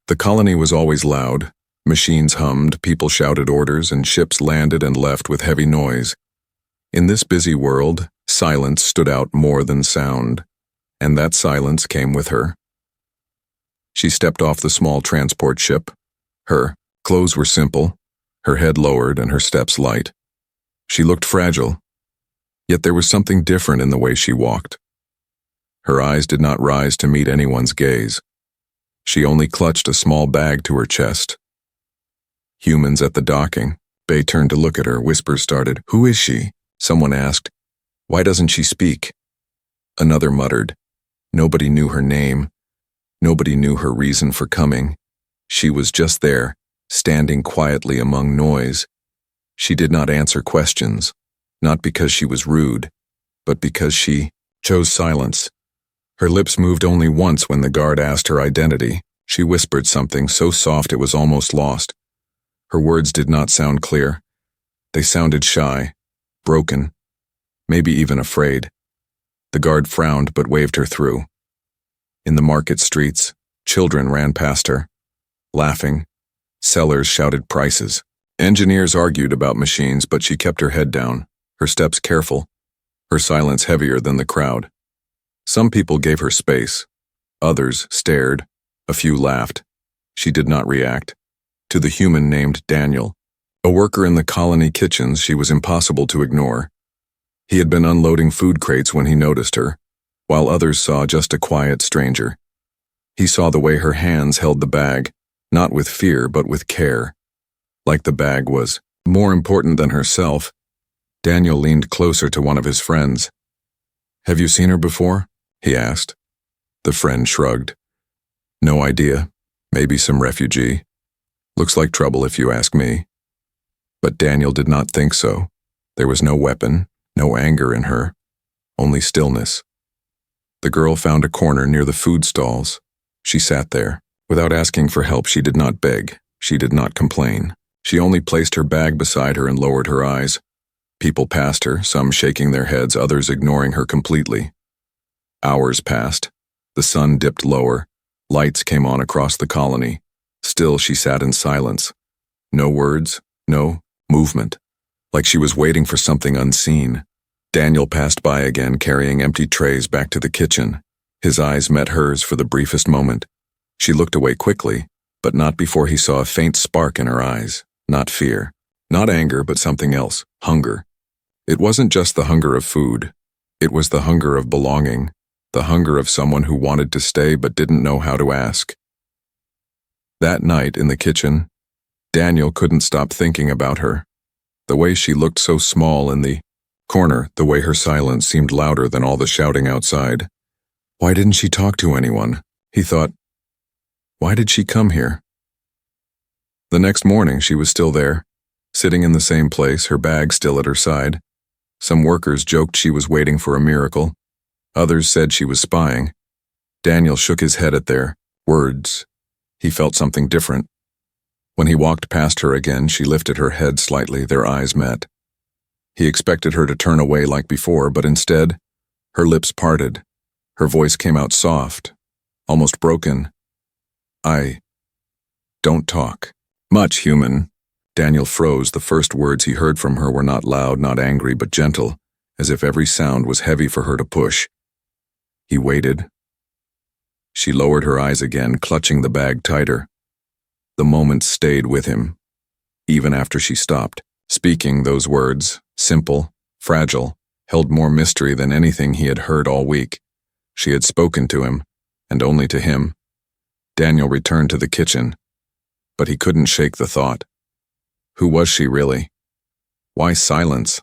The colony was always loud. Machines hummed, people shouted orders, and ships landed and left with heavy noise. In this busy world, silence stood out more than sound, and that silence came with her. She stepped off the small transport ship. Her clothes were simple, her head lowered and her steps light. She looked fragile, yet there was something different in the way she walked. Her eyes did not rise to meet anyone's gaze. She only clutched a small bag to her chest. Humans at the docking bay turned to look at her. Whispers started. "Who is she?" Someone asked. "Why doesn't she speak?" Another muttered. Nobody knew her name. Nobody knew her reason for coming. She was just there, standing quietly among noise. She did not answer questions, not because she was rude, but because she chose silence. Her lips moved only once when the guard asked her identity. She whispered something so soft it was almost lost. Her words did not sound clear. They sounded shy, broken, maybe even afraid. The guard frowned but waved her through. In the market streets, children ran past her, laughing. Sellers shouted prices. Engineers argued about machines, but she kept her head down, her steps careful, her silence heavier than the crowd. Some people gave her space. Others stared. A few laughed. She did not react. To the human named Daniel, a worker in the colony kitchens, she was impossible to ignore. He had been unloading food crates when he noticed her, while others saw just a quiet stranger. He saw the way her hands held the bag, not with fear but with care. Like the bag was more important than herself. Daniel leaned closer to one of his friends. "Have you seen her before?" he asked. The friend shrugged. "No idea. Maybe some refugee. Looks like trouble if you ask me." But Daniel did not think so. There was no weapon, no anger in her, only stillness. The girl found a corner near the food stalls. She sat there. Without asking for help, she did not beg. She did not complain. She only placed her bag beside her and lowered her eyes. People passed her, some shaking their heads, others ignoring her completely. Hours passed. The sun dipped lower. Lights came on across the colony. Still, she sat in silence. No words, no movement. Like she was waiting for something unseen. Daniel passed by again, carrying empty trays back to the kitchen. His eyes met hers for the briefest moment. She looked away quickly, but not before he saw a faint spark in her eyes. Not fear. Not anger, but something else. Hunger. It wasn't just the hunger of food. It was the hunger of belonging. The hunger of someone who wanted to stay but didn't know how to ask. That night in the kitchen, Daniel couldn't stop thinking about her. The way she looked so small in the corner, the way her silence seemed louder than all the shouting outside. Why didn't she talk to anyone? He thought, why did she come here? The next morning she was still there, sitting in the same place, her bag still at her side. Some workers joked she was waiting for a miracle. Others said she was spying. Daniel shook his head at their words. He felt something different. When he walked past her again, she lifted her head slightly, their eyes met. He expected her to turn away like before, but instead, her lips parted. Her voice came out soft, almost broken. "I don't talk much, human." Daniel froze. The first words he heard from her were not loud, not angry, but gentle, as if every sound was heavy for her to push. He waited. She lowered her eyes again, clutching the bag tighter. The moment stayed with him, even after she stopped. Speaking those words, simple, fragile, held more mystery than anything he had heard all week. She had spoken to him, and only to him. Daniel returned to the kitchen, but he couldn't shake the thought. Who was she really? Why silence?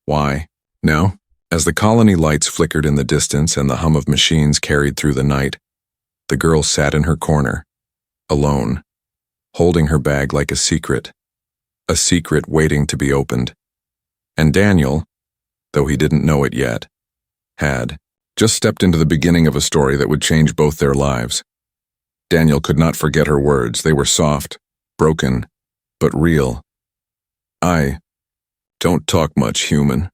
Why? Now, as the colony lights flickered in the distance and the hum of machines carried through the night, the girl sat in her corner, alone, holding her bag like a secret waiting to be opened. And Daniel, though he didn't know it yet, had just stepped into the beginning of a story that would change both their lives. Daniel could not forget her words. They were soft, broken, but real. "I don't talk much, human."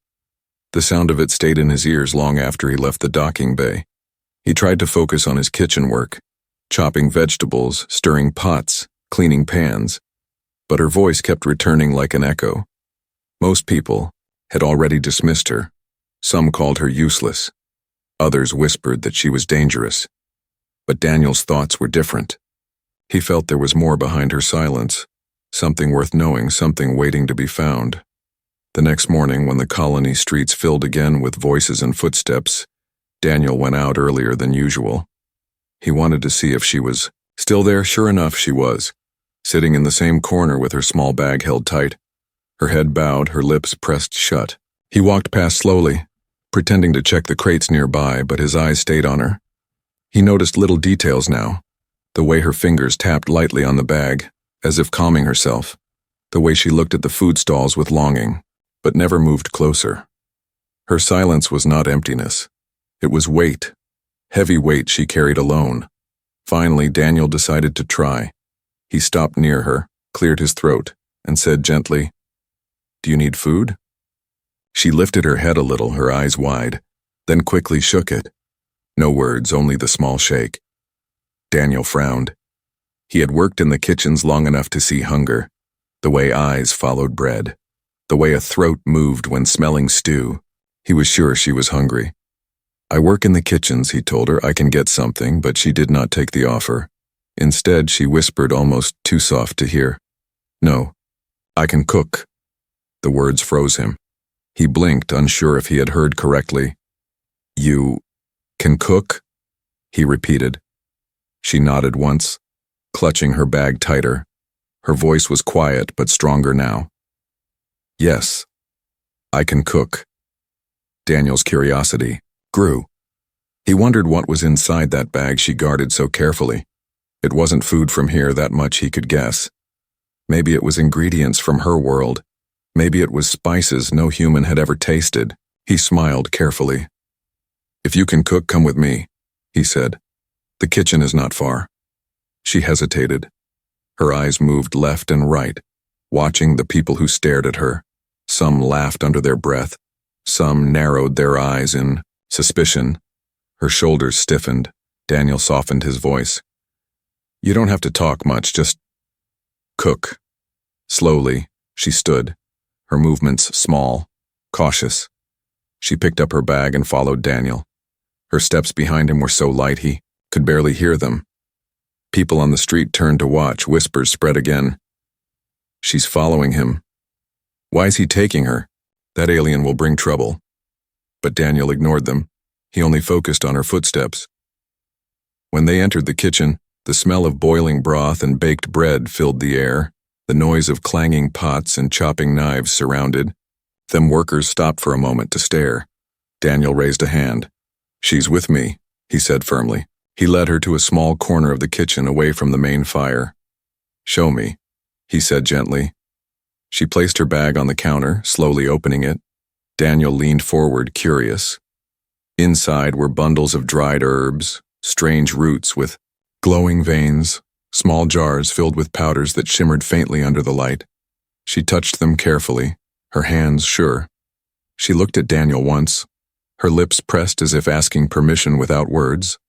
The sound of it stayed in his ears long after he left the docking bay. He tried to focus on his kitchen work, chopping vegetables, stirring pots, cleaning pans, but her voice kept returning like an echo. Most people had already dismissed her. Some called her useless. Others whispered that she was dangerous. But Daniel's thoughts were different. He felt there was more behind her silence, something worth knowing, something waiting to be found. The next morning, when the colony streets filled again with voices and footsteps, Daniel went out earlier than usual. He wanted to see if she was still there. Sure enough, she was, sitting in the same corner with her small bag held tight, her head bowed, her lips pressed shut. He walked past slowly, pretending to check the crates nearby, but his eyes stayed on her. He noticed little details now, the way her fingers tapped lightly on the bag, as if calming herself, the way she looked at the food stalls with longing, but never moved closer. Her silence was not emptiness. It was weight, heavy weight she carried alone. Finally, Daniel decided to try. He stopped near her, cleared his throat, and said gently, "Do you need food?" She lifted her head a little, her eyes wide, then quickly shook it. No words, only the small shake. Daniel frowned. He had worked in the kitchens long enough to see hunger, the way eyes followed bread, the way a throat moved when smelling stew. He was sure she was hungry. "I work in the kitchens," he told her. "I can get something," but she did not take the offer. Instead, she whispered, almost too soft to hear, "No, I can cook." The words froze him. He blinked, unsure if he had heard correctly. "You can cook?" he repeated. She nodded once, clutching her bag tighter. Her voice was quiet but stronger now. "Yes, I can cook." Daniel's curiosity grew. He wondered what was inside that bag she guarded so carefully. It wasn't food from here, that much he could guess. Maybe it was ingredients from her world. Maybe it was spices no human had ever tasted. He smiled carefully. "If you can cook, come with me," he said. "The kitchen is not far." She hesitated. Her eyes moved left and right, watching the people who stared at her. Some laughed under their breath. Some narrowed their eyes in suspicion. Her shoulders stiffened. Daniel softened his voice. "You don't have to talk much, just cook." Slowly, she stood, her movements small, cautious. She picked up her bag and followed Daniel. Her steps behind him were so light he could barely hear them. People on the street turned to watch, whispers spread again. "She's following him. Why is he taking her? That alien will bring trouble." But Daniel ignored them. He only focused on her footsteps. When they entered the kitchen, the smell of boiling broth and baked bread filled the air. The noise of clanging pots and chopping knives surrounded. Them workers stopped for a moment to stare. Daniel raised a hand. "She's with me," he said firmly. He led her to a small corner of the kitchen away from the main fire. "Show me," he said gently. She placed her bag on the counter, slowly opening it. Daniel leaned forward, curious. Inside were bundles of dried herbs, strange roots with glowing veins, small jars filled with powders that shimmered faintly under the light. She touched them carefully, her hands sure. She looked at Daniel once, her lips pressed as if asking permission without words.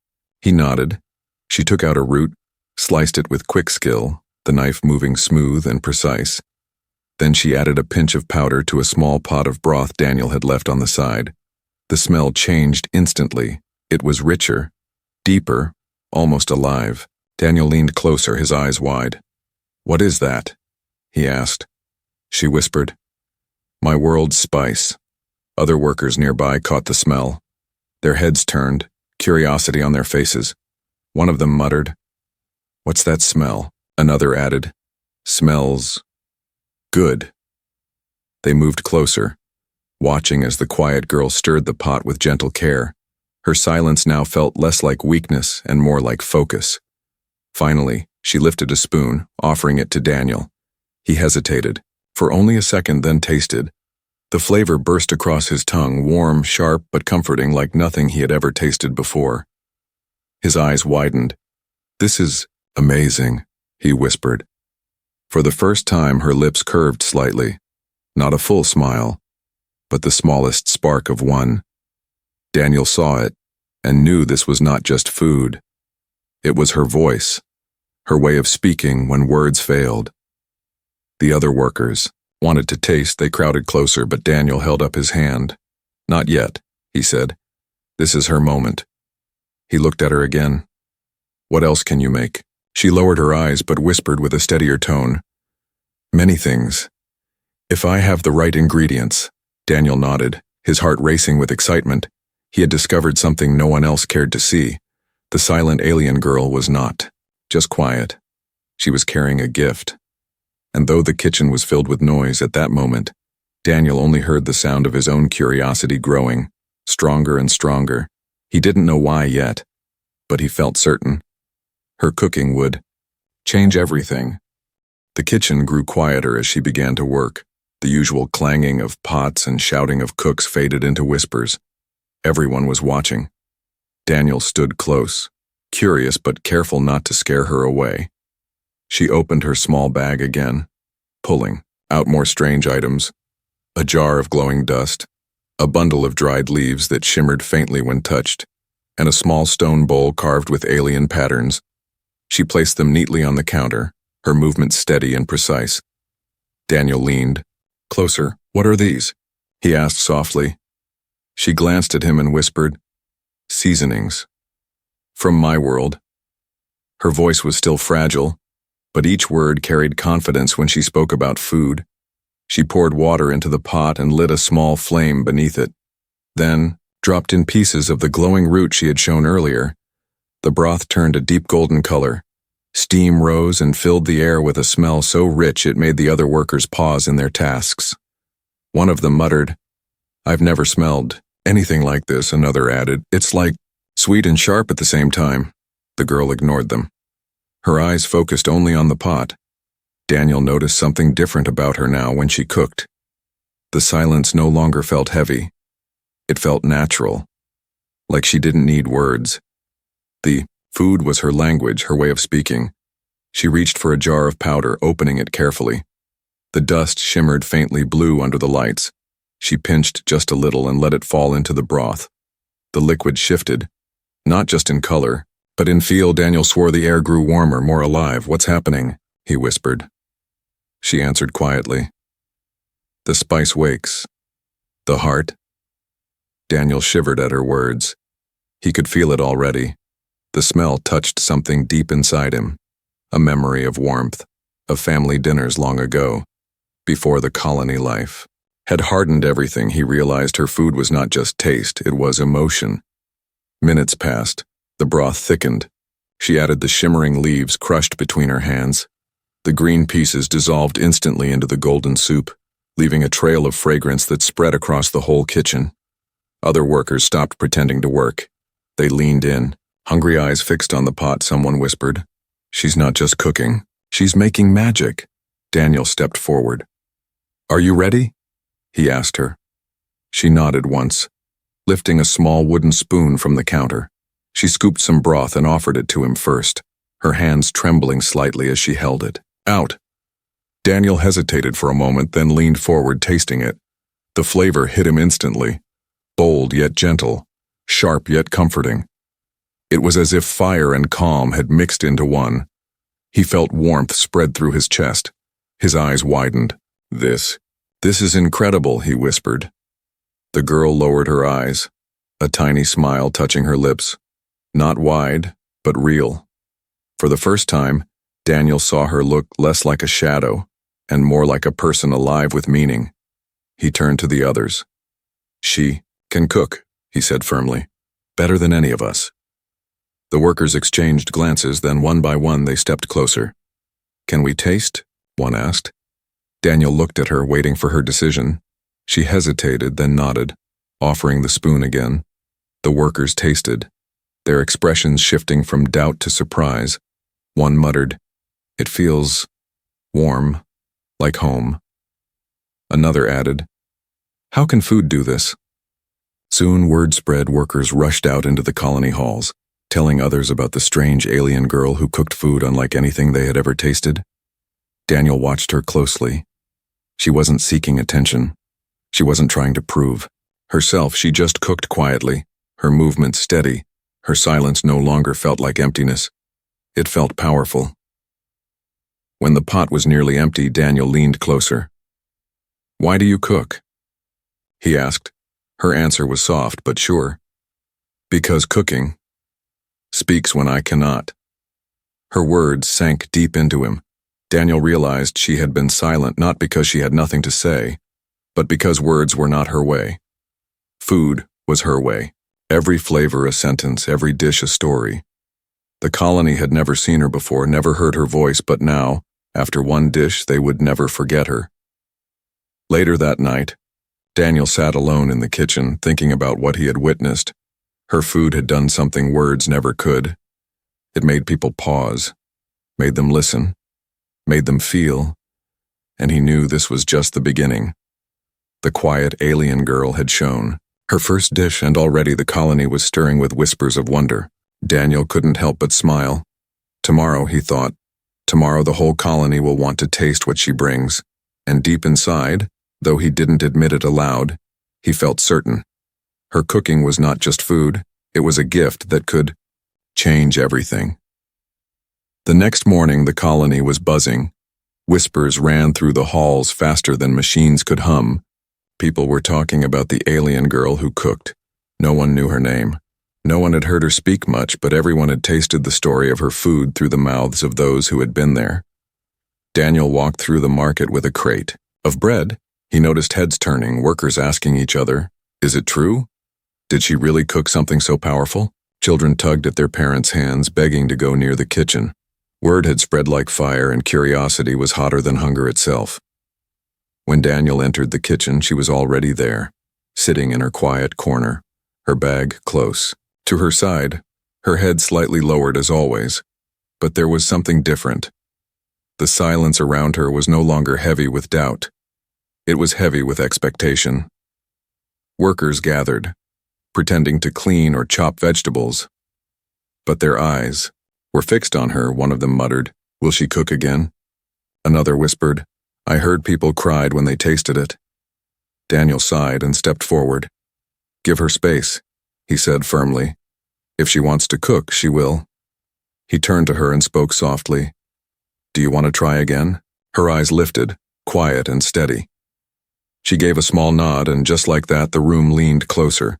He nodded. She took out a root, sliced it with quick skill, the knife moving smooth and precise. Then she added a pinch of powder to a small pot of broth Daniel had left on the side. The smell changed instantly. It was richer, deeper, almost alive. Daniel leaned closer, his eyes wide. "What is that?" he asked. She whispered, "My world's spice." Other workers nearby caught the smell. Their heads turned, curiosity on their faces. One of them muttered, "What's that smell?" Another added, "Smells good." They moved closer, watching as the quiet girl stirred the pot with gentle care. Her silence now felt less like weakness and more like focus. Finally, she lifted a spoon, offering it to Daniel. He hesitated, for only a second, then tasted. The flavor burst across his tongue, warm, sharp, but comforting, like nothing he had ever tasted before. His eyes widened. "This is amazing," he whispered. For the first time, her lips curved slightly. Not a full smile, but the smallest spark of one. Daniel saw it, and knew this was not just food. It was her voice, her way of speaking when words failed. The other workers wanted to taste. They crowded closer, but Daniel held up his hand. "Not yet," he said. "This is her moment." He looked at her again. "What else can you make?" She lowered her eyes but whispered with a steadier tone. "Many things. If I have the right ingredients." Daniel nodded, his heart racing with excitement. He had discovered something no one else cared to see. The silent alien girl was not just quiet. She was carrying a gift. And though the kitchen was filled with noise at that moment, Daniel only heard the sound of his own curiosity growing, stronger and stronger. He didn't know why yet, but he felt certain. Her cooking would change everything. The kitchen grew quieter as she began to work. The usual clanging of pots and shouting of cooks faded into whispers. Everyone was watching. Daniel stood close, curious but careful not to scare her away. She opened her small bag again, pulling out more strange items. A jar of glowing dust, a bundle of dried leaves that shimmered faintly when touched, and a small stone bowl carved with alien patterns. She placed them neatly on the counter, her movements steady and precise. Daniel leaned closer. "What are these?" he asked softly. She glanced at him and whispered, "Seasonings. From my world." Her voice was still fragile, but each word carried confidence when she spoke about food. She poured water into the pot and lit a small flame beneath it. Then, dropped in pieces of the glowing root she had shown earlier. The broth turned a deep golden color. Steam rose and filled the air with a smell so rich it made the other workers pause in their tasks. One of them muttered, "I've never smelled anything like this," another added. "It's like sweet and sharp at the same time." The girl ignored them. Her eyes focused only on the pot. Daniel noticed something different about her now when she cooked. The silence no longer felt heavy. It felt natural, like she didn't need words. The food was her language, her way of speaking. She reached for a jar of powder, opening it carefully. The dust shimmered faintly blue under the lights. She pinched just a little and let it fall into the broth. The liquid shifted, not just in color, but in feel. Daniel swore the air grew warmer, more alive. "What's happening?" he whispered. She answered quietly, "The spice wakes. The heart." Daniel shivered at her words. He could feel it already. The smell touched something deep inside him, a memory of warmth, of family dinners long ago, before the colony life had hardened everything. He realized her food was not just taste, it was emotion. Minutes passed. The broth thickened. She added the shimmering leaves crushed between her hands. The green pieces dissolved instantly into the golden soup, leaving a trail of fragrance that spread across the whole kitchen. Other workers stopped pretending to work. They leaned in, hungry eyes fixed on the pot. Someone whispered, "She's not just cooking, she's making magic." Daniel stepped forward. "Are you ready?" he asked her. She nodded once, lifting a small wooden spoon from the counter. She scooped some broth and offered it to him first, her hands trembling slightly as she held it. "Out." Daniel hesitated for a moment, then leaned forward, tasting it. The flavor hit him instantly, bold yet gentle, sharp yet comforting. It was as if fire and calm had mixed into one. He felt warmth spread through his chest. His eyes widened. This is incredible," he whispered. The girl lowered her eyes, a tiny smile touching her lips. Not wide, but real. For the first time, Daniel saw her look less like a shadow and more like a person alive with meaning. He turned to the others. "She can cook," he said firmly. "Better than any of us." The workers exchanged glances, then one by one they stepped closer. "Can we taste?" one asked. Daniel looked at her, waiting for her decision. She hesitated, then nodded, offering the spoon again. The workers tasted, their expressions shifting from doubt to surprise. One muttered, "It feels warm, like home." Another added, "How can food do this?" Soon word spread. Workers rushed out into the colony halls, telling others about the strange alien girl who cooked food unlike anything they had ever tasted. Daniel watched her closely. She wasn't seeking attention. She wasn't trying to prove herself. She just cooked quietly, her movements steady. Her silence no longer felt like emptiness. It felt powerful. When the pot was nearly empty, Daniel leaned closer. "Why do you cook?" he asked. Her answer was soft but sure. "Because cooking speaks when I cannot." Her words sank deep into him. Daniel realized she had been silent not because she had nothing to say, but because words were not her way. Food was her way. Every flavor a sentence, every dish a story. The colony had never seen her before, never heard her voice, but now, after one dish, they would never forget her. Later that night, Daniel sat alone in the kitchen, thinking about what he had witnessed. Her food had done something words never could. It made people pause, made them listen, made them feel, and he knew this was just the beginning. The quiet alien girl had shown. Her first dish, and already the colony was stirring with whispers of wonder. Daniel couldn't help but smile. Tomorrow, he thought, tomorrow the whole colony will want to taste what she brings. And deep inside, though he didn't admit it aloud, he felt certain. Her cooking was not just food, it was a gift that could change everything. The next morning, the colony was buzzing. Whispers ran through the halls faster than machines could hum. People were talking about the alien girl who cooked. No one knew her name. No one had heard her speak much, but everyone had tasted the story of her food through the mouths of those who had been there. Daniel walked through the market with a crate of bread. He noticed heads turning, workers asking each other, "Is it true? Did she really cook something so powerful?" Children tugged at their parents' hands, begging to go near the kitchen. Word had spread like fire, and curiosity was hotter than hunger itself. When Daniel entered the kitchen, she was already there, sitting in her quiet corner, her bag close to her side, her head slightly lowered as always. But there was something different. The silence around her was no longer heavy with doubt. It was heavy with expectation. Workers gathered, pretending to clean or chop vegetables. But their eyes were fixed on her. One of them muttered, "Will she cook again?" Another whispered, "I heard people cried when they tasted it." Daniel sighed and stepped forward. "Give her space," he said firmly. "If she wants to cook, she will." He turned to her and spoke softly. "Do you want to try again?" Her eyes lifted, quiet and steady. She gave a small nod, and just like that, the room leaned closer.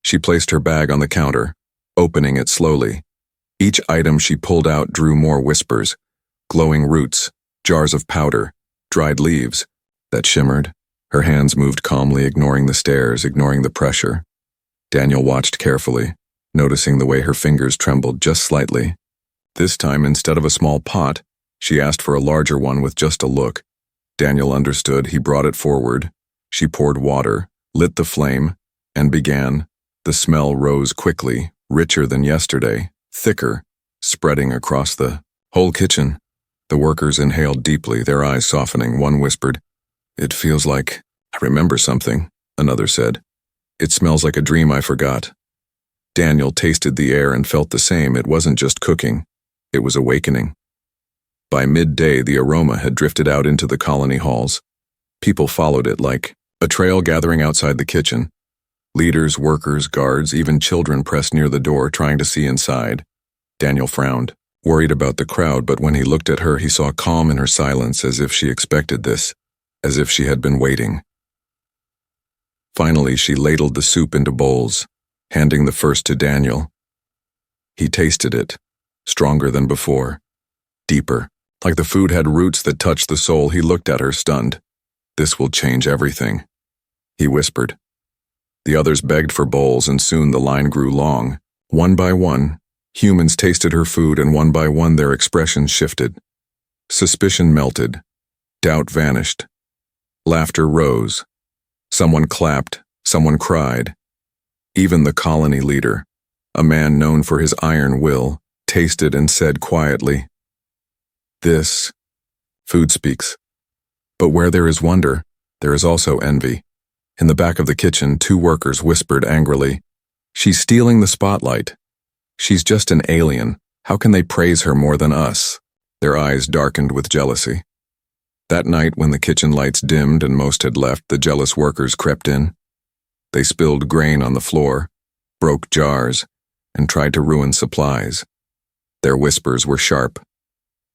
She placed her bag on the counter, opening it slowly. Each item she pulled out drew more whispers, glowing roots, jars of powder, dried leaves that shimmered. Her hands moved calmly, ignoring the stares, ignoring the pressure. Daniel watched carefully, noticing the way her fingers trembled just slightly. This time, instead of a small pot, she asked for a larger one with just a look. Daniel understood. He brought it forward. She poured water, lit the flame, and began. The smell rose quickly, richer than yesterday, thicker, spreading across the whole kitchen. The workers inhaled deeply, their eyes softening. One whispered, "It feels like I remember something," another said. "It smells like a dream I forgot." Daniel tasted the air and felt the same. It wasn't just cooking, it was awakening. By midday, the aroma had drifted out into the colony halls. People followed it like a trail gathering outside the kitchen. Leaders, workers, guards, even children pressed near the door, trying to see inside. Daniel frowned, worried about the crowd, but when he looked at her, he saw calm in her silence, as if she expected this, as if she had been waiting. Finally, she ladled the soup into bowls, handing the first to Daniel. He tasted it, stronger than before, deeper, like the food had roots that touched the soul. He looked at her, stunned. "This will change everything," he whispered. The others begged for bowls, and soon the line grew long. One by one, humans tasted her food, and one by one their expressions shifted. Suspicion melted. Doubt vanished. Laughter rose. Someone clapped. Someone cried. Even the colony leader, a man known for his iron will, tasted and said quietly, "This food speaks." But where there is wonder, there is also envy. In the back of the kitchen, two workers whispered angrily, "She's stealing the spotlight. She's just an alien. How can they praise her more than us?" Their eyes darkened with jealousy. That night, when the kitchen lights dimmed and most had left, the jealous workers crept in. They spilled grain on the floor, broke jars, and tried to ruin supplies. Their whispers were sharp.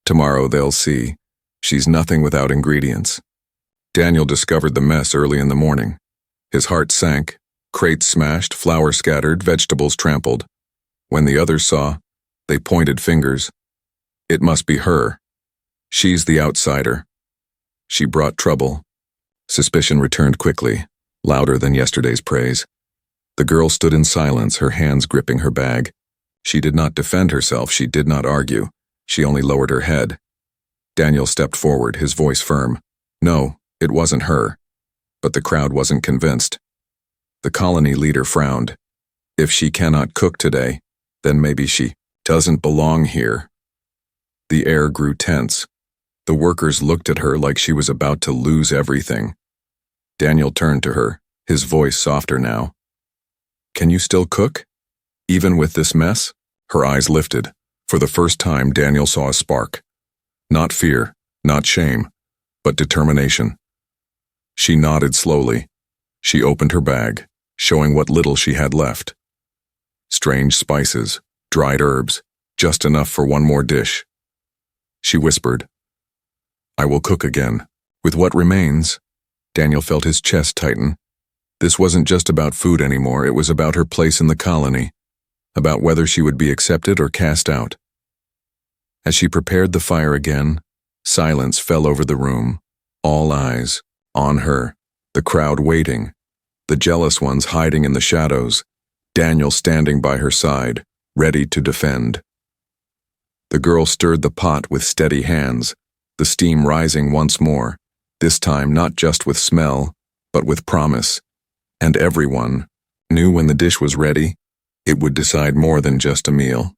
Tomorrow they'll see. She's nothing without ingredients. Daniel discovered the mess early in the morning. His heart sank. Crates smashed, flour scattered, vegetables trampled. When the others saw, they pointed fingers. It must be her. She's the outsider. She brought trouble. Suspicion returned quickly, louder than yesterday's praise. The girl stood in silence, her hands gripping her bag. She did not defend herself, she did not argue. She only lowered her head. Daniel stepped forward, his voice firm. No, it wasn't her. But the crowd wasn't convinced. The colony leader frowned. If she cannot cook today, then maybe she doesn't belong here. The air grew tense. The workers looked at her like she was about to lose everything. Daniel turned to her, his voice softer now. Can you still cook? Even with this mess? Her eyes lifted. For the first time, Daniel saw a spark. Not fear, not shame, but determination. She nodded slowly. She opened her bag, showing what little she had left. Strange spices, dried herbs, just enough for one more dish. She whispered, I will cook again. With what remains, Daniel felt his chest tighten. This wasn't just about food anymore, it was about her place in the colony, about whether she would be accepted or cast out. As she prepared the fire again, silence fell over the room, all eyes on her, the crowd waiting, the jealous ones hiding in the shadows, Daniel standing by her side, ready to defend. The girl stirred the pot with steady hands, the steam rising once more, this time not just with smell, but with promise. And everyone knew when the dish was ready, it would decide more than just a meal.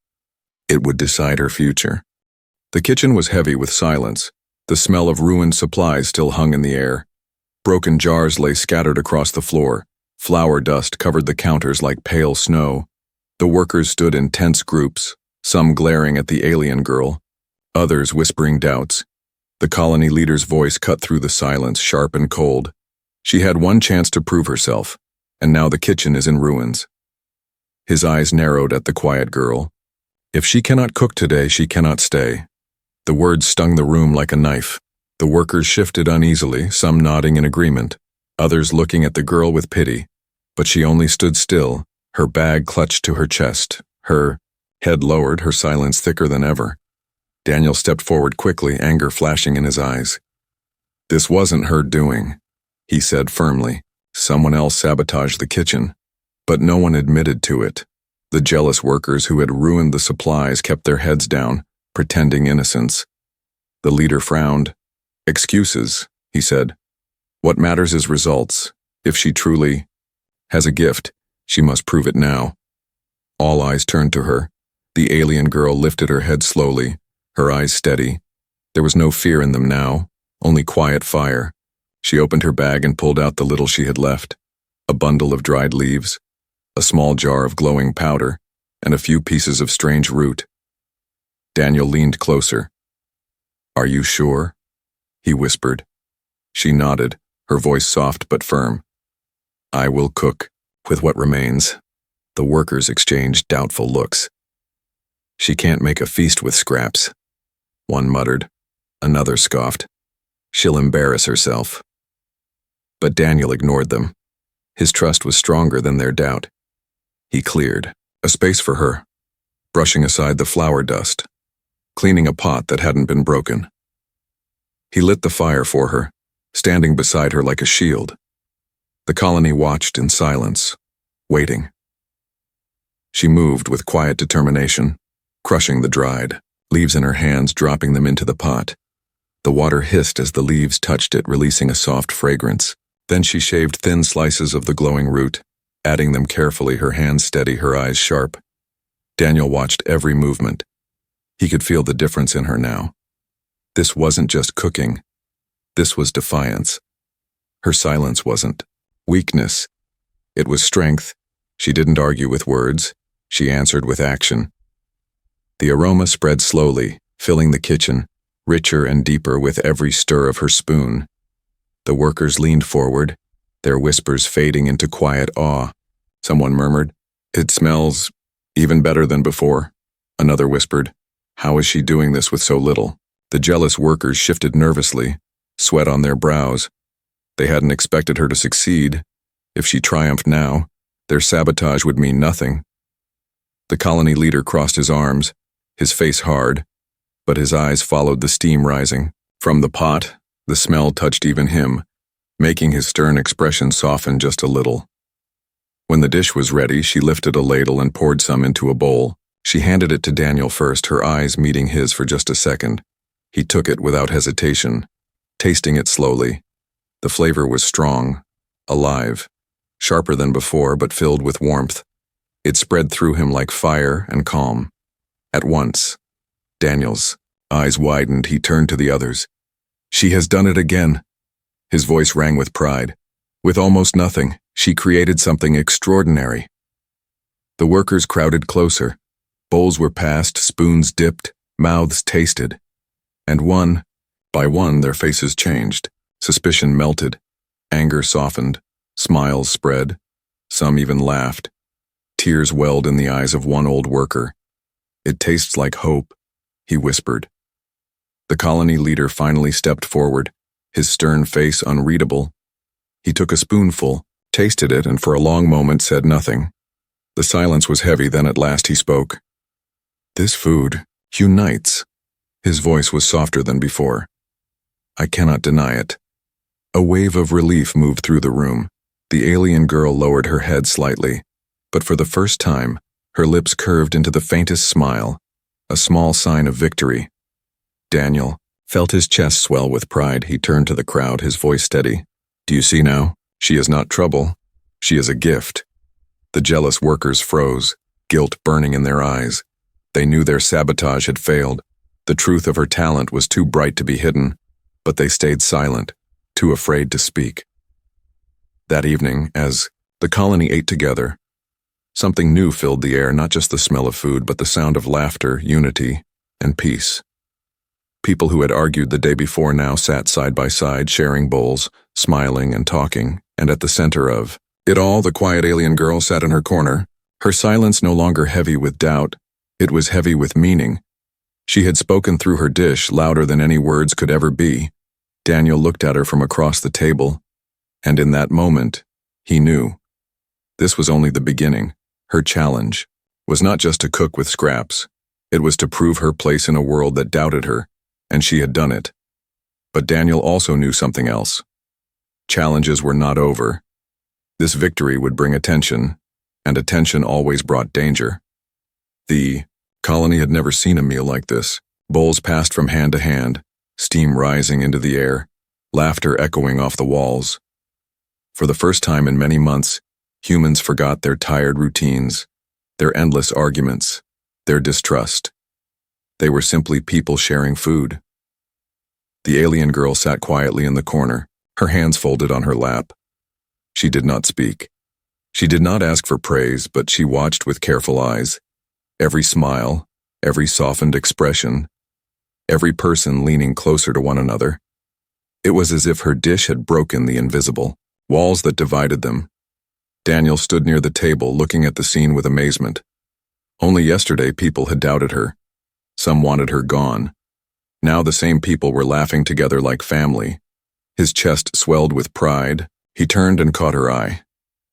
It would decide her future. The kitchen was heavy with silence. The smell of ruined supplies still hung in the air. Broken jars lay scattered across the floor. Flour dust covered the counters like pale snow. The workers stood in tense groups, some glaring at the alien girl, others whispering doubts. The colony leader's voice cut through the silence, sharp and cold. She had one chance to prove herself, and now the kitchen is in ruins. His eyes narrowed at the quiet girl. If she cannot cook today, she cannot stay. The words stung the room like a knife. The workers shifted uneasily, some nodding in agreement, others looking at the girl with pity. But she only stood still, her bag clutched to her chest, her head lowered, her silence thicker than ever. Daniel stepped forward quickly, anger flashing in his eyes. This wasn't her doing, he said firmly. Someone else sabotaged the kitchen. But no one admitted to it. The jealous workers who had ruined the supplies kept their heads down, pretending innocence. The leader frowned. Excuses, he said. What matters is results. If she truly has a gift, she must prove it now. All eyes turned to her. The alien girl lifted her head slowly, her eyes steady. There was no fear in them now, only quiet fire. She opened her bag and pulled out the little she had left. A bundle of dried leaves, a small jar of glowing powder, and a few pieces of strange root. Daniel leaned closer. Are you sure? He whispered. She nodded, her voice soft but firm. I will cook with what remains. The workers exchanged doubtful looks. She can't make a feast with scraps. One muttered. Another scoffed. She'll embarrass herself. But Daniel ignored them. His trust was stronger than their doubt. He cleared a space for her, brushing aside the flour dust, cleaning a pot that hadn't been broken. He lit the fire for her, standing beside her like a shield. The colony watched in silence, waiting. She moved with quiet determination, crushing the dried leaves in her hands, dropping them into the pot. The water hissed as the leaves touched it, releasing a soft fragrance. Then she shaved thin slices of the glowing root, adding them carefully, her hands steady, her eyes sharp. Daniel watched every movement. He could feel the difference in her now. This wasn't just cooking. This was defiance. Her silence wasn't weakness. It was strength. She didn't argue with words. She answered with action. The aroma spread slowly, filling the kitchen, richer and deeper with every stir of her spoon. The workers leaned forward, their whispers fading into quiet awe. Someone murmured, "It smells even better than before." Another whispered, How is she doing this with so little? The jealous workers shifted nervously, sweat on their brows. They hadn't expected her to succeed. If she triumphed now, their sabotage would mean nothing. The colony leader crossed his arms, his face hard, but his eyes followed the steam rising. From the pot, the smell touched even him, making his stern expression soften just a little. When the dish was ready, she lifted a ladle and poured some into a bowl. She handed it to Daniel first, her eyes meeting his for just a second. He took it without hesitation, tasting it slowly. The flavor was strong, alive, sharper than before but filled with warmth. It spread through him like fire and calm. At once, Daniel's eyes widened. He turned to the others. She has done it again. His voice rang with pride. With almost nothing, she created something extraordinary. The workers crowded closer. Bowls were passed, spoons dipped, mouths tasted. And one by one their faces changed. Suspicion melted. Anger softened. Smiles spread. Some even laughed. Tears welled in the eyes of one old worker. It tastes like hope, he whispered. The colony leader finally stepped forward, his stern face unreadable. He took a spoonful, tasted it, and for a long moment said nothing. The silence was heavy, then at last he spoke. This food unites. His voice was softer than before. I cannot deny it. A wave of relief moved through the room. The alien girl lowered her head slightly, but for the first time, her lips curved into the faintest smile, a small sign of victory. Daniel felt his chest swell with pride. He turned to the crowd, his voice steady. Do you see now? She is not trouble. She is a gift. The jealous workers froze, guilt burning in their eyes. They knew their sabotage had failed. The truth of her talent was too bright to be hidden, but they stayed silent, too afraid to speak. That evening, as the colony ate together, something new filled the air, not just the smell of food, but the sound of laughter, unity, and peace. People who had argued the day before now sat side by side, sharing bowls, smiling and talking, and at the center of it all, the quiet alien girl sat in her corner, her silence no longer heavy with doubt. It was heavy with meaning. She had spoken through her dish, louder than any words could ever be. Daniel looked at her from across the table, and in that moment, he knew. This was only the beginning. Her challenge was not just to cook with scraps. It was to prove her place in a world that doubted her, and she had done it. But Daniel also knew something else. Challenges were not over. This victory would bring attention, and attention always brought danger. The colony had never seen a meal like this. Bowls passed from hand to hand, steam rising into the air, laughter echoing off the walls. For the first time in many months, humans forgot their tired routines, their endless arguments, their distrust. They were simply people sharing food. The alien girl sat quietly in the corner, her hands folded on her lap. She did not speak. She did not ask for praise, but she watched with careful eyes. Every smile, every softened expression, every person leaning closer to one another. It was as if her dish had broken the invisible walls that divided them. Daniel stood near the table, looking at the scene with amazement. Only yesterday people had doubted her. Some wanted her gone. Now the same people were laughing together like family. His chest swelled with pride. He turned and caught her eye.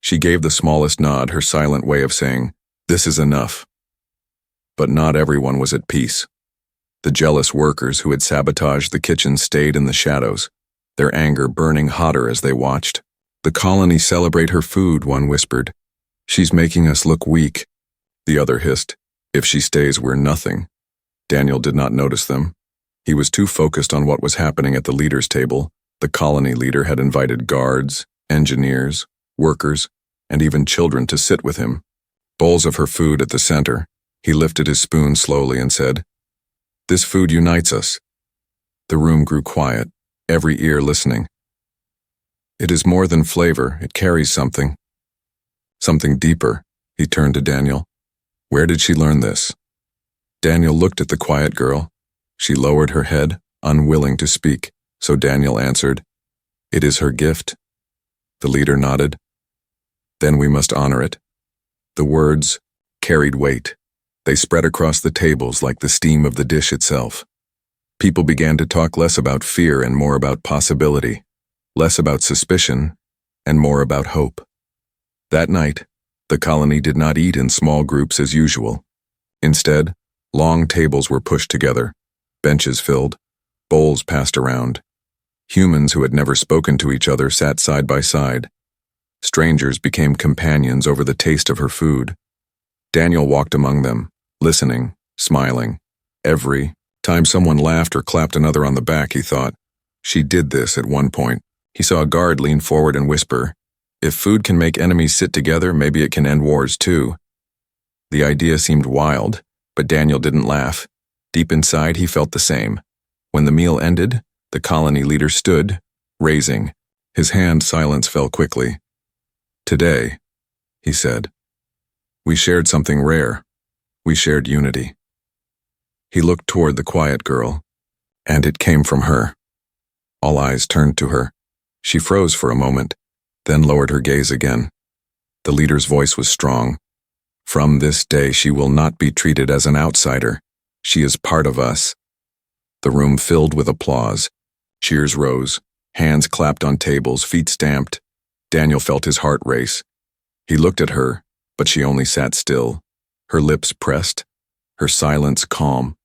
She gave the smallest nod, her silent way of saying, "This is enough." But not everyone was at peace. The jealous workers who had sabotaged the kitchen stayed in the shadows, their anger burning hotter as they watched. "The colony celebrate her food," one whispered. "She's making us look weak," the other hissed. "If she stays, we're nothing." Daniel did not notice them. He was too focused on what was happening at the leaders' table. The colony leader had invited guards, engineers, workers, and even children to sit with him. Bowls of her food at the center. He lifted his spoon slowly and said, "This food unites us." The room grew quiet, every ear listening. "It is more than flavor, it carries something. Something deeper." He turned to Daniel. "Where did she learn this?" Daniel looked at the quiet girl. She lowered her head, unwilling to speak, so Daniel answered, "It is her gift." The leader nodded. "Then we must honor it." The words carried weight. They spread across the tables like the steam of the dish itself. People began to talk less about fear and more about possibility, less about suspicion and more about hope. That night, the colony did not eat in small groups as usual. Instead, long tables were pushed together, benches filled, bowls passed around. Humans who had never spoken to each other sat side by side. Strangers became companions over the taste of her food. Daniel walked among them, listening, smiling. Every time someone laughed or clapped another on the back, he thought, she did this at one point. He saw a guard lean forward and whisper, if food can make enemies sit together, maybe it can end wars too. The idea seemed wild, but Daniel didn't laugh. Deep inside, he felt the same. When the meal ended, the colony leader stood, raising. His hand silence fell quickly. Today, he said, we shared something rare. We shared unity. He looked toward the quiet girl, and it came from her. All eyes turned to her. She froze for a moment, then lowered her gaze again. The leader's voice was strong. From this day, she will not be treated as an outsider. She is part of us. The room filled with applause. Cheers rose. Hands clapped on tables, feet stamped. Daniel felt his heart race. He looked at her, but she only sat still, her lips pressed, her silence calm.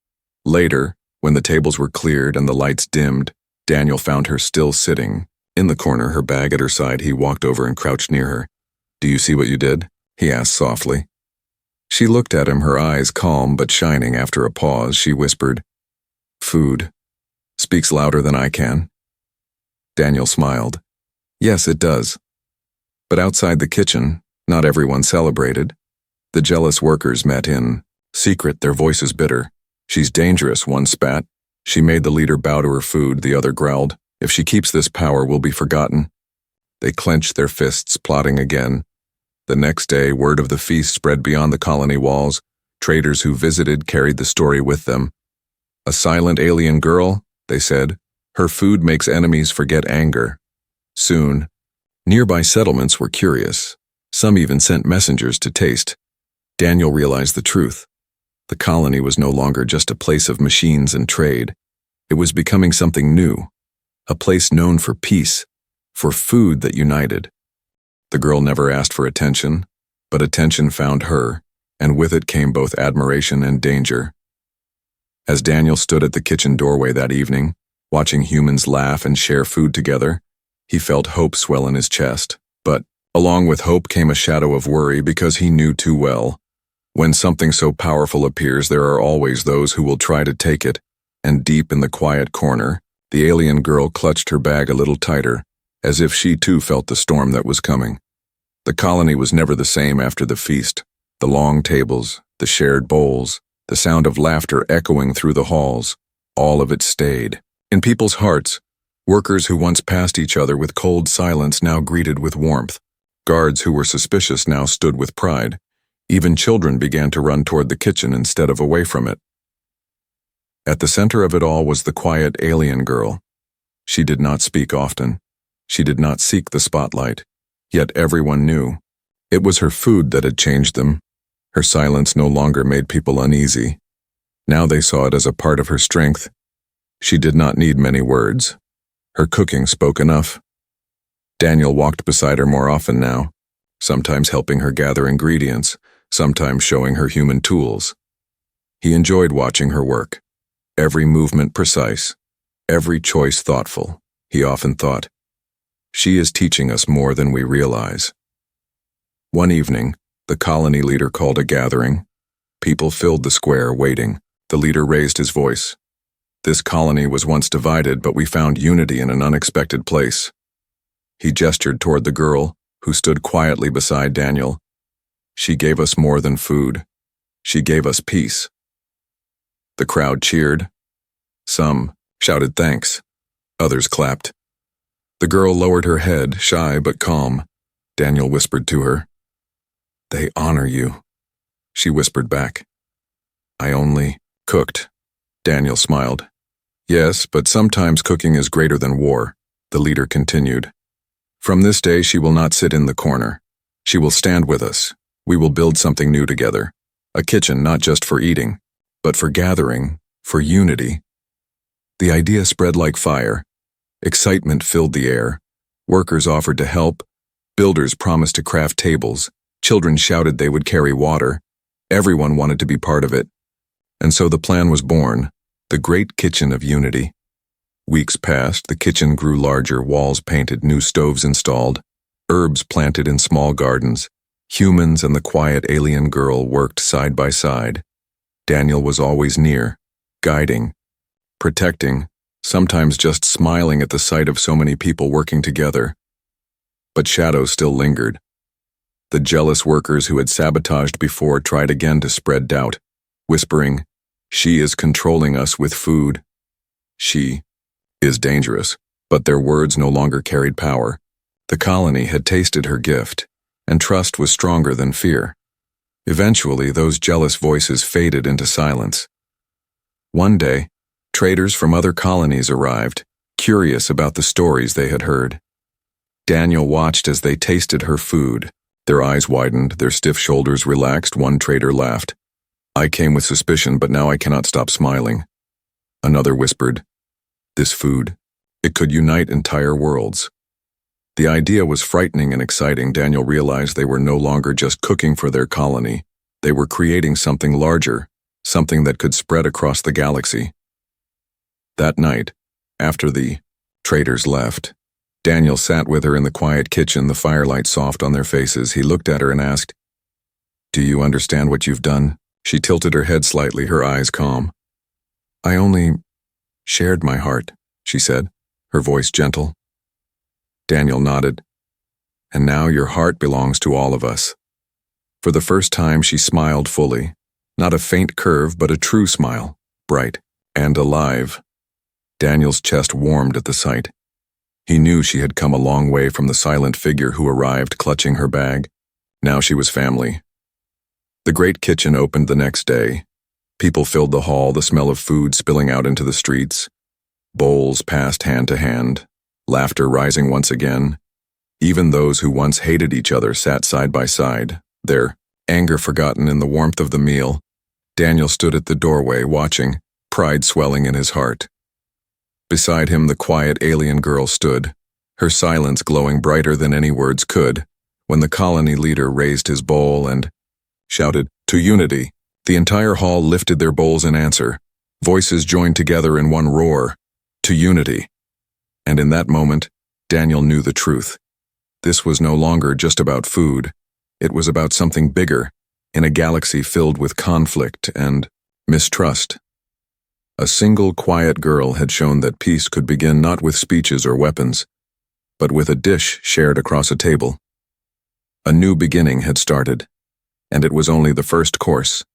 Later, when the tables were cleared and the lights dimmed, Daniel found her still sitting. In the corner, her bag at her side, he walked over and crouched near her. Do you see what you did? He asked softly. She looked at him, her eyes calm but shining. After a pause, she whispered, food speaks louder than I can. Daniel smiled. Yes, it does. But outside the kitchen, not everyone celebrated. The jealous workers met in secret, their voices bitter. She's dangerous, one spat. She made the leader bow to her food, the other growled. If she keeps this power, we'll be forgotten. They clenched their fists, plotting again. The next day, word of the feast spread beyond the colony walls. Traders who visited carried the story with them. A silent alien girl, they said. Her food makes enemies forget anger. Soon, nearby settlements were curious. Some even sent messengers to taste. Daniel realized the truth. The colony was no longer just a place of machines and trade. It was becoming something new. A place known for peace, for food that united. The girl never asked for attention, but attention found her, and with it came both admiration and danger. As Daniel stood at the kitchen doorway that evening, watching humans laugh and share food together, he felt hope swell in his chest. But along with hope came a shadow of worry, because he knew too well. When something so powerful appears, there are always those who will try to take it, and deep in the quiet corner, the alien girl clutched her bag a little tighter, as if she too felt the storm that was coming. The colony was never the same after the feast. The long tables, the shared bowls, the sound of laughter echoing through the halls, all of it stayed. In people's hearts, workers who once passed each other with cold silence now greeted with warmth. Guards who were suspicious now stood with pride. Even children began to run toward the kitchen instead of away from it. At the center of it all was the quiet alien girl. She did not speak often. She did not seek the spotlight. Yet everyone knew. It was her food that had changed them. Her silence no longer made people uneasy. Now they saw it as a part of her strength. She did not need many words. Her cooking spoke enough. Daniel walked beside her more often now, sometimes helping her gather ingredients, sometimes showing her human tools. He enjoyed watching her work. Every movement precise, every choice thoughtful. He often thought, she is teaching us more than we realize. One evening, the colony leader called a gathering. People filled the square, waiting. The leader raised his voice. This colony was once divided, but we found unity in an unexpected place. He gestured toward the girl, who stood quietly beside Daniel. She gave us more than food. She gave us peace. The crowd cheered. Some shouted thanks. Others clapped. The girl lowered her head, shy but calm. Daniel whispered to her. They honor you, she whispered back. I only cooked. Daniel smiled. Yes, but sometimes cooking is greater than war, the leader continued. From this day, she will not sit in the corner. She will stand with us. We will build something new together. A kitchen not just for eating, but for gathering, for unity. The idea spread like fire. Excitement filled the air. Workers offered to help. Builders promised to craft tables. Children shouted they would carry water. Everyone wanted to be part of it. And so the plan was born, the Great Kitchen of Unity. Weeks passed, the kitchen grew larger, walls painted, new stoves installed, herbs planted in small gardens. Humans and the quiet alien girl worked side by side. Daniel was always near, guiding, protecting, sometimes just smiling at the sight of so many people working together. But shadows still lingered. The jealous workers who had sabotaged before tried again to spread doubt, whispering, "She is controlling us with food. She is dangerous." But their words no longer carried power. The colony had tasted her gift, and trust was stronger than fear. Eventually, those jealous voices faded into silence. One day, traders from other colonies arrived, curious about the stories they had heard. Daniel watched as they tasted her food. Their eyes widened, their stiff shoulders relaxed. One trader laughed. "I came with suspicion, but now I cannot stop smiling." Another whispered, "This food, it could unite entire worlds." The idea was frightening and exciting. Daniel realized they were no longer just cooking for their colony. They were creating something larger, something that could spread across the galaxy. That night, after the traders left, Daniel sat with her in the quiet kitchen, the firelight soft on their faces. He looked at her and asked, "Do you understand what you've done?" She tilted her head slightly, her eyes calm. "I only shared my heart," she said, her voice gentle. Daniel nodded. "And now your heart belongs to all of us." For the first time, she smiled fully. Not a faint curve, but a true smile, bright and alive. Daniel's chest warmed at the sight. He knew she had come a long way from the silent figure who arrived clutching her bag. Now she was family. The great kitchen opened the next day. People filled the hall, the smell of food spilling out into the streets. Bowls passed hand to hand, laughter rising once again. Even those who once hated each other sat side by side, their anger forgotten in the warmth of the meal. Daniel stood at the doorway, watching, pride swelling in his heart. Beside him, the quiet alien girl stood, her silence glowing brighter than any words could, when the colony leader raised his bowl and shouted, "To unity." The entire hall lifted their bowls in answer. Voices joined together in one roar, "To unity." And in that moment, Daniel knew the truth. This was no longer just about food. It was about something bigger, in a galaxy filled with conflict and mistrust. A single quiet girl had shown that peace could begin not with speeches or weapons, but with a dish shared across a table. A new beginning had started, and it was only the first course.